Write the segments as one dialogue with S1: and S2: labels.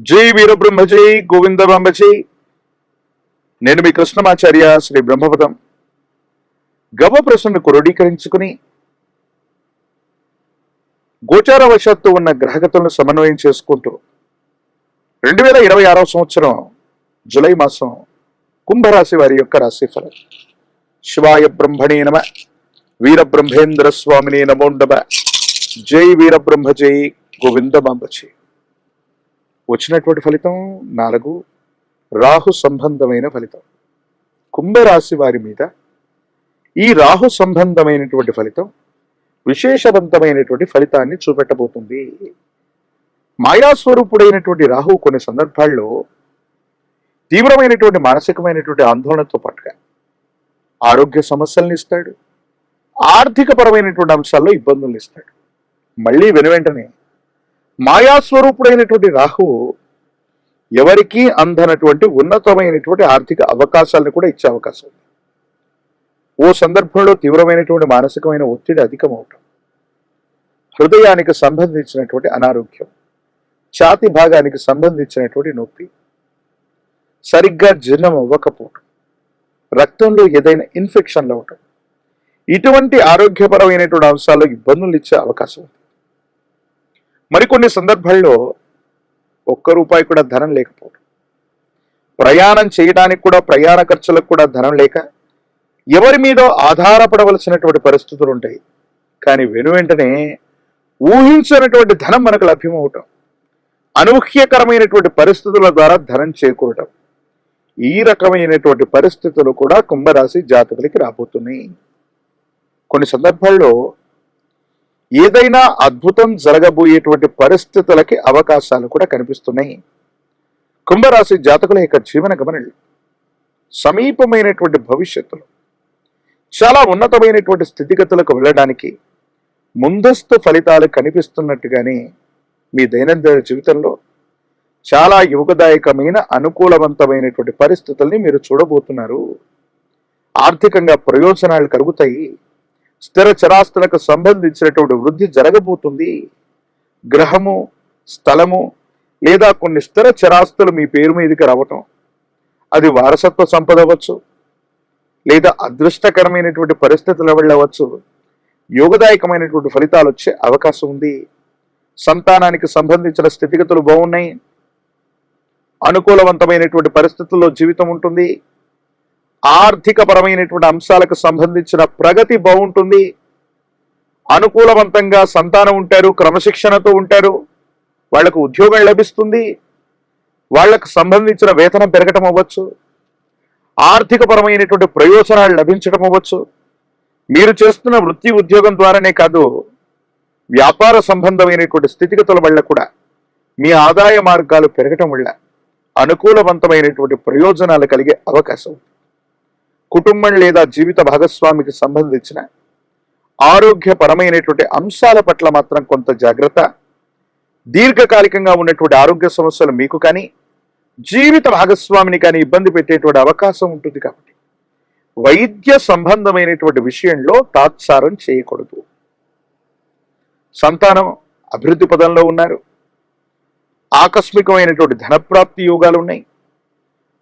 S1: జై వీరబ్రహ్మ జై గోవిందబాంబ జై. నేను మీ కృష్ణమాచార్య శ్రీ బ్రహ్మపదం. గవ ప్రశ్నను క్రోడీకరించుకుని గోచారవశాత్తు ఉన్న గ్రహగతులను సమన్వయం చేసుకుంటూ 2026 సంవత్సరం జులై మాసం కుంభరాశి వారి యొక్క రాశిఫలం. శివాయ బ్రహ్మణే నమ. వీరబ్రహ్మేంద్ర స్వామినే నమో నమ. జై వీరబ్రహ్మ జై గోవిందబాంబ జై. వచ్చినటువంటి ఫలితం 4 రాహు సంబంధమైన ఫలితం. కుంభరాశి వారి మీద ఈ రాహు సంబంధమైనటువంటి ఫలితం విశేషవంతమైనటువంటి ఫలితాన్ని చూపెట్టబోతుంది. మాయాస్వరూపుడైనటువంటి రాహు కొన్ని సందర్భాల్లో తీవ్రమైనటువంటి మానసికమైనటువంటి ఆందోళనతో పాటుగా ఆరోగ్య సమస్యలను ఇస్తాడు, ఆర్థికపరమైనటువంటి అంశాల్లో ఇబ్బందులు ఇస్తాడు. మళ్ళీ వెనువెంటనే మాయాస్వరూపుడైనటువంటి రాహు ఎవరికీ అందనటువంటి ఉన్నతమైనటువంటి ఆర్థిక అవకాశాలను కూడా ఇచ్చే అవకాశం ఉంది. ఓ సందర్భంలో తీవ్రమైనటువంటి మానసికమైన ఒత్తిడి అధికమవటం, హృదయానికి సంబంధించినటువంటి అనారోగ్యం, ఛాతి భాగానికి సంబంధించినటువంటి నొప్పి, సరిగ్గా జీర్ణం అవ్వకపోవటం, రక్తంలో ఏదైనా ఇన్ఫెక్షన్లు అవటం, ఇటువంటి ఆరోగ్యపరమైనటువంటి అంశాల్లో ఇబ్బందులు ఇచ్చే అవకాశం ఉంది. మరికొన్ని సందర్భాల్లో ₹1 కూడా ధనం లేకపోవడం, ప్రయాణం చేయడానికి కూడా ప్రయాణ ఖర్చులకు కూడా ధనం లేక ఎవరి మీద ఆధారపడవలసినటువంటి పరిస్థితులు ఉంటాయి. కానీ వెనువెంటనే ఊహించినటువంటి ధనం మనకు లభ్యమవటం, అనూహ్యకరమైనటువంటి పరిస్థితుల ద్వారా ధనం చేకూరటం, ఈ రకమైనటువంటి పరిస్థితులు కూడా కుంభరాశి జాతకులకి రాబోతున్నాయి. కొన్ని సందర్భాల్లో ఏదైనా అద్భుతం జరగబోయేటువంటి పరిస్థితులకి అవకాశాలు కూడా కనిపిస్తున్నాయి. కుంభరాశి జాతకుల యొక్క జీవన గమనాలు సమీపమైనటువంటి భవిష్యత్తులో చాలా ఉన్నతమైనటువంటి స్థితిగతులకు వెళ్ళడానికి ముందస్తు ఫలితాలు కనిపిస్తున్నట్టుగానే మీ దైనందిన జీవితంలో చాలా యోగదాయకమైన అనుకూలవంతమైనటువంటి పరిస్థితుల్ని మీరు చూడబోతున్నారు. ఆర్థికంగా ప్రయోజనాలు కలుగుతాయి. స్థిర చరాస్తులకు సంబంధించినటువంటి వృద్ధి జరగబోతుంది. గ్రహము, స్థలము లేదా కొన్ని స్థిర చరాస్తులు మీ పేరు మీదకి రావటం, అది వారసత్వ సంపద అవ్వచ్చు, లేదా అదృష్టకరమైనటువంటి పరిస్థితుల వల్ల అవ్వచ్చు, యోగదాయకమైనటువంటి ఫలితాలు వచ్చే అవకాశం ఉంది. సంతానానికి సంబంధించిన స్థితిగతులు బాగున్నాయి. అనుకూలవంతమైనటువంటి పరిస్థితుల్లో జీవితం ఉంటుంది. ఆర్థిక పరమైనటువంటి అంశాలకు సంబంధించిన ప్రగతి బాగుంటుంది. అనుకూలవంతంగా సంతానం ఉంటారు, క్రమశిక్షణతో ఉంటారు, వాళ్లకు ఉద్యోగం లభిస్తుంది, వాళ్లకు సంబంధించిన వేతనం పెరగటం అవ్వచ్చు, ఆర్థిక పరమైనటువంటి ప్రయోజనాలు లభించడం అవ్వచ్చు. మీరు చేస్తున్న వృత్తి ఉద్యోగం ద్వారానే కాదు, వ్యాపార సంబంధమైనటువంటి స్థితిగతుల వల్ల కూడా మీ ఆదాయ మార్గాలు పెరగటం వల్ల అనుకూలవంతమైనటువంటి ప్రయోజనాలు కలిగే అవకాశం. కుటుంబం లేదా జీవిత భాగస్వామికి సంబంధించిన ఆరోగ్యపరమైనటువంటి అంశాల పట్ల మాత్రం కొంత జాగ్రత్త. దీర్ఘకాలికంగా ఉన్నటువంటి ఆరోగ్య సమస్యలు మీకు కానీ జీవిత భాగస్వామిని కానీ ఇబ్బంది పెట్టేటువంటి అవకాశం ఉంటుంది. కాబట్టి వైద్య సంబంధమైనటువంటి విషయంలో తాత్సారం చేయకూడదు. సంతానం అభివృద్ధి పదంలో ఉన్నారు. ఆకస్మికమైనటువంటి ధనప్రాప్తి యోగాలు ఉన్నాయి.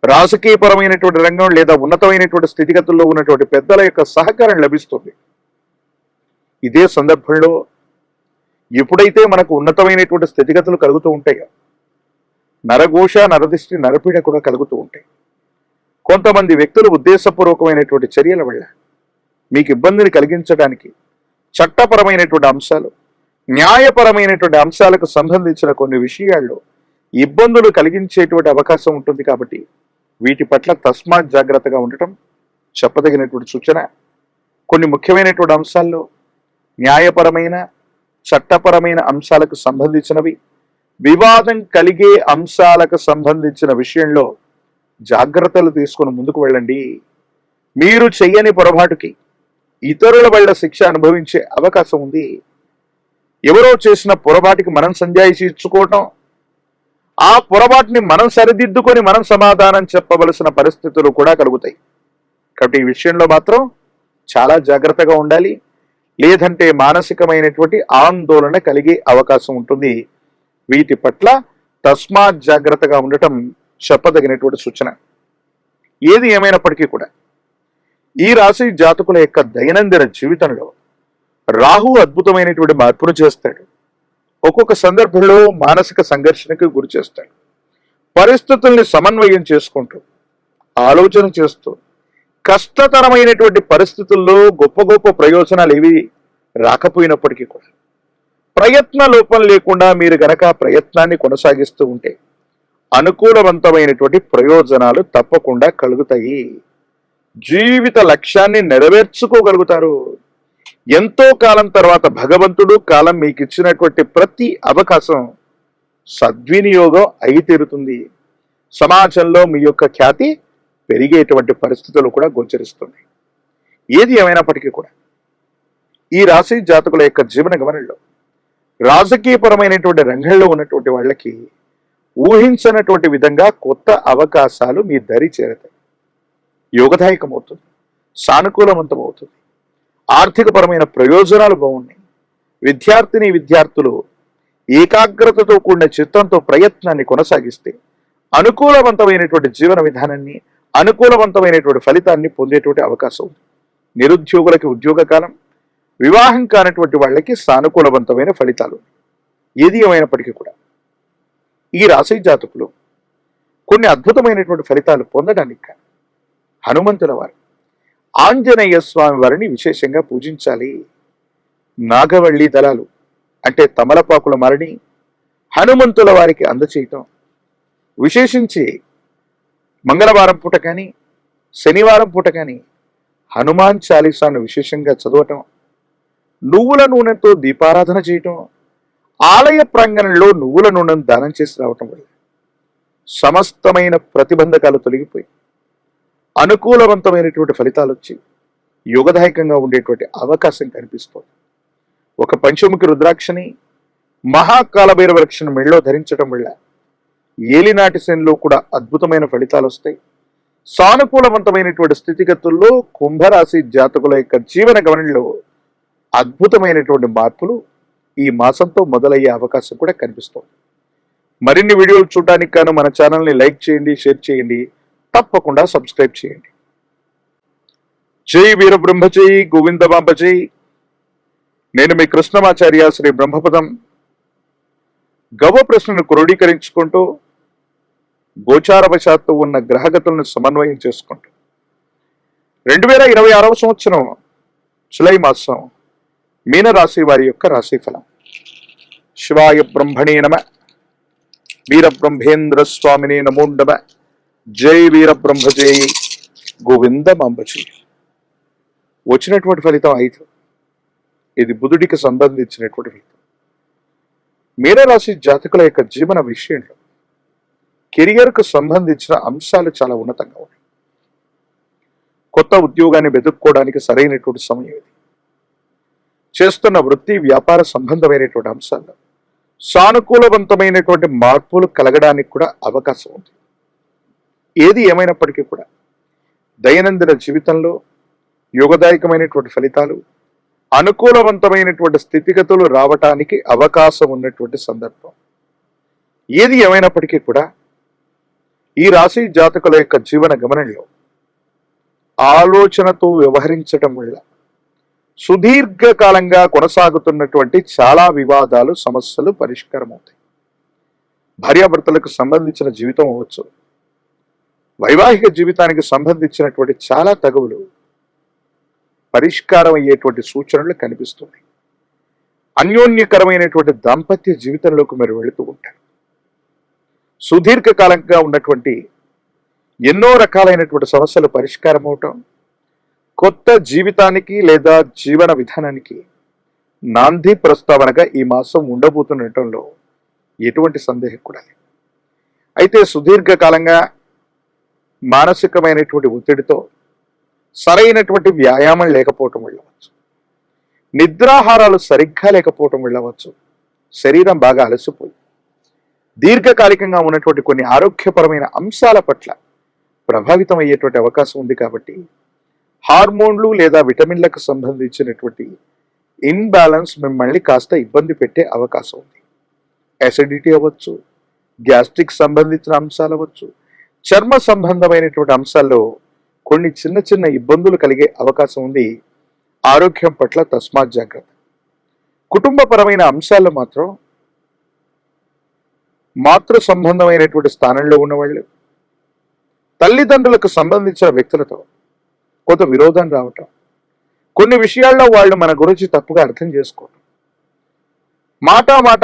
S1: రాజకీయపరమైనటువంటి రంగం లేదా ఉన్నతమైనటువంటి స్థితిగతుల్లో ఉన్నటువంటి పెద్దల యొక్క సహకారం లభిస్తుంది. ఇదే సందర్భంలో ఎప్పుడైతే మనకు ఉన్నతమైనటువంటి స్థితిగతులు కలుగుతూ ఉంటాయో నరఘోష, నరదిష్టి, నరపీడ కూడా కలుగుతూ ఉంటాయి. కొంతమంది వ్యక్తులు ఉద్దేశపూర్వకమైనటువంటి చర్యల వల్ల మీకు ఇబ్బందిని కలిగించడానికి చట్టపరమైనటువంటి అంశాలు, న్యాయపరమైనటువంటి అంశాలకు సంబంధించిన కొన్ని విషయాల్లో ఇబ్బందులు కలిగించేటువంటి అవకాశం ఉంటుంది. కాబట్టి వీటి పట్ల తస్మాత్ జాగ్రత్తగా ఉండటం చెప్పదగినటువంటి సూచన. కొన్ని ముఖ్యమైనటువంటి అంశాల్లో న్యాయపరమైన, చట్టపరమైన అంశాలకు సంబంధించినవి, వివాదం కలిగే అంశాలకు సంబంధించిన విషయంలో జాగ్రత్తలు తీసుకుని ముందుకు వెళ్ళండి. మీరు చెయ్యని పొరపాటుకి ఇతరుల వల్ల శిక్ష అనుభవించే అవకాశం ఉంది. ఎవరో చేసిన పొరపాటుకి మనం సంజాయిషి ఇచ్చుకోవటం, ఆ పొరపాటుని మనం సరిదిద్దుకొని మనం సమాధానం చెప్పవలసిన పరిస్థితులు కూడా కలుగుతాయి. కాబట్టి ఈ విషయంలో మాత్రం చాలా జాగ్రత్తగా ఉండాలి. లేదంటే మానసికమైనటువంటి ఆందోళన కలిగే అవకాశం ఉంటుంది. వీటి పట్ల తస్మాత్ జాగ్రత్తగా ఉండటం చెప్పదగినటువంటి సూచన. ఏది ఏమైనప్పటికీ కూడా ఈ రాశి జాతకుల యొక్క దైనందిన జీవితంలో రాహు అద్భుతమైనటువంటి మార్పును చేస్తాడు. ఒక్కొక్క సందర్భంలో మానసిక సంఘర్షణకు గురి చేస్తాడు. పరిస్థితుల్ని సమన్వయం చేసుకుంటూ ఆలోచన చేస్తూ కష్టతరమైనటువంటి పరిస్థితుల్లో గొప్ప గొప్ప ప్రయోజనాలు ఏవి రాకపోయినప్పటికీ కూడా ప్రయత్న లోపం లేకుండా మీరు గనక ప్రయత్నాన్ని కొనసాగిస్తూ ఉంటే అనుకూలవంతమైనటువంటి ప్రయోజనాలు తప్పకుండా కలుగుతాయి. జీవిత లక్ష్యాన్ని నెరవేర్చుకోగలుగుతారు. ఎంతో కాలం తర్వాత భగవంతుడు కాలం మీకు ఇచ్చినటువంటి ప్రతి అవకాశం సద్వినియోగం అయి తీరుతుంది. సమాజంలో మీ యొక్క ఖ్యాతి పెరిగేటువంటి పరిస్థితులు కూడా గోచరిస్తుంది. ఏది ఏమైనప్పటికీ కూడా ఈ రాశి జాతకుల యొక్క జీవన గమనంలో రాజకీయపరమైనటువంటి రంగంలో ఉన్నటువంటి వాళ్ళకి ఊహించనటువంటి విధంగా కొత్త అవకాశాలు మీ దరి చేరతాయి. యోగదాయకమవుతుంది, సానుకూలవంతమవుతుంది. ఆర్థికపరమైన ప్రయోజనాలు బాగున్నాయి. విద్యార్థులు ఏకాగ్రతతో కూడిన చిత్తంతో ప్రయత్నాన్ని కొనసాగిస్తే అనుకూలవంతమైనటువంటి జీవన విధానాన్ని, అనుకూలవంతమైనటువంటి ఫలితాన్ని పొందేటువంటి అవకాశం ఉంది. నిరుద్యోగులకి ఉద్యోగ కాలం, వివాహం కానటువంటి వాళ్ళకి సానుకూలవంతమైన ఫలితాలు. ఏది ఏమైనప్పటికీ కూడా ఈ రాశి జాతకులు కొన్ని అద్భుతమైనటువంటి ఫలితాలు పొందడానికి హనుమంతుల వారు, ఆంజనేయ స్వామి వారిని విశేషంగా పూజించాలి. నాగవల్లి దళాలు అంటే తమలపాకుల మరిని హనుమంతుల వారికి అందచేయటం, విశేషించి మంగళవారం పూట కానీ శనివారం పూట కానీ హనుమాన్ చాలీసాను విశేషంగా చదవటం, నువ్వుల నూనెతో దీపారాధన చేయటం, ఆలయ ప్రాంగణంలో నువ్వుల నూనెను దానం చేసి రావటం వల్ల సమస్తమైన ప్రతిబంధకాలు తొలగిపోయి అనుకూలవంతమైనటువంటి ఫలితాలు వచ్చి యోగదాయకంగా ఉండేటువంటి అవకాశం కనిపిస్తుంది. ఒక పంచముఖి రుద్రాక్షని, మహాకాలభైరవ రక్షణ మెళ్ళలో ధరించడం వల్ల ఏలినాటి శనిలో కూడా అద్భుతమైన ఫలితాలు వస్తాయి. సానుకూలవంతమైనటువంటి స్థితిగతుల్లో కుంభరాశి జాతకుల యొక్క జీవన గమనంలో అద్భుతమైనటువంటి మార్పులు ఈ మాసంతో మొదలయ్యే అవకాశం కూడా కనిపిస్తుంది. మరిన్ని వీడియోలు చూడడానికి గాను మన ఛానల్ని లైక్ చేయండి, షేర్ చేయండి, తప్పకుండా సబ్స్క్రైబ్ చేయండి. జై వీరబ్రహ్మ జై గోవిందమాంబ జై. నేను మీ కృష్ణమాచార్య శ్రీ బ్రహ్మపదం. గవ ప్రశ్నను క్రోడీకరించుకుంటూ గోచారవశాత్తు ఉన్న గ్రహగతులను సమన్వయం చేసుకుంటూ 2026వ సంవత్సరం జులై మాసం మీనరాశి వారి యొక్క రాశిఫలం. శివాయ బ్రహ్మణే నమ. వీరబ్రహ్మేంద్ర స్వామినే నమో నమ. జై వీరబ్రహ్మ జై గోవిందమాంబ జై. వచ్చినటువంటి ఫలితం 5. ఇది బుధుడికి సంబంధించినటువంటి ఫలితం. మీనరాశి జాతకుల యొక్క జీవన విషయంలో కెరియర్కు సంబంధించిన అంశాలు చాలా ఉన్నతంగా ఉన్నాయి. కొత్త ఉద్యోగాన్ని వెతుక్కోవడానికి సరైనటువంటి సమయం ఇది. చేస్తున్న వృత్తి వ్యాపార సంబంధమైనటువంటి అంశాల్లో సానుకూలవంతమైనటువంటి మార్పులు కలగడానికి కూడా అవకాశం ఉంది. ఏది ఏమైనప్పటికీ కూడా దైనందిన జీవితంలో యోగదాయకమైనటువంటి ఫలితాలు, అనుకూలవంతమైనటువంటి స్థితిగతులు రావటానికి అవకాశం ఉన్నటువంటి సందర్భం. ఏది ఏమైనప్పటికీ కూడా ఈ రాశి జాతకుల యొక్క జీవన గమనంలో ఆలోచనతో వ్యవహరించటం వల్ల సుదీర్ఘకాలంగా కొనసాగుతున్నటువంటి చాలా వివాదాలు, సమస్యలు పరిష్కారం అవుతాయి. భార్యాభర్తలకు సంబంధించిన జీవితం అవ్వచ్చు, వైవాహిక జీవితానికి సంబంధించినటువంటి చాలా తగువులు పరిష్కారం అయ్యేటువంటి సూచనలు కనిపిస్తున్నాయి. అన్యోన్యకరమైనటువంటి దాంపత్య జీవితంలోకి మీరు వెళుతూ ఉంటారు. సుదీర్ఘకాలంగా ఉన్నటువంటి ఎన్నో రకాలైనటువంటి సమస్యలు పరిష్కారం అవటం, కొత్త జీవితానికి లేదా జీవన విధానానికి నాంది ప్రస్తావనగా ఈ మాసం ఉండబోతుండటంలో ఎటువంటి సందేహం కూడా లేదు. అయితే సుదీర్ఘకాలంగా మానసికమైనటువంటి ఒత్తిడితో సరైనటువంటి వ్యాయామం లేకపోవటం వెళ్ళవచ్చు, నిద్రాహారాలు సరిగ్గా లేకపోవటం వెళ్ళవచ్చు, శరీరం బాగా అలసిపోయి దీర్ఘకాలికంగా ఉన్నటువంటి కొన్ని ఆరోగ్యపరమైన అంశాల పట్ల ప్రభావితం అయ్యేటువంటి అవకాశం ఉంది. కాబట్టి హార్మోన్లు లేదా విటమిన్లకు సంబంధించినటువంటి ఇన్బ్యాలెన్స్ మిమ్మల్ని కాస్త ఇబ్బంది పెట్టే అవకాశం ఉంది. యాసిడిటీ అవ్వచ్చు, గ్యాస్ట్రిక్ సంబంధించిన అంశాలు అవ్వచ్చు, చర్మ సంబంధమైనటువంటి అంశాల్లో కొన్ని చిన్న చిన్న ఇబ్బందులు కలిగే అవకాశం ఉంది. ఆరోగ్యం పట్ల తస్మాత్ జాగ్రత్త. కుటుంబపరమైన అంశాల్లో మాత్రం మాతృ సంబంధమైనటువంటి స్థానంలో ఉన్నవాళ్ళు, తల్లిదండ్రులకు సంబంధించిన వ్యక్తులతో కొంత విరోధం రావటం, కొన్ని విషయాల్లో వాళ్ళు మన గురించి తప్పుగా అర్థం చేసుకోవటం, మాట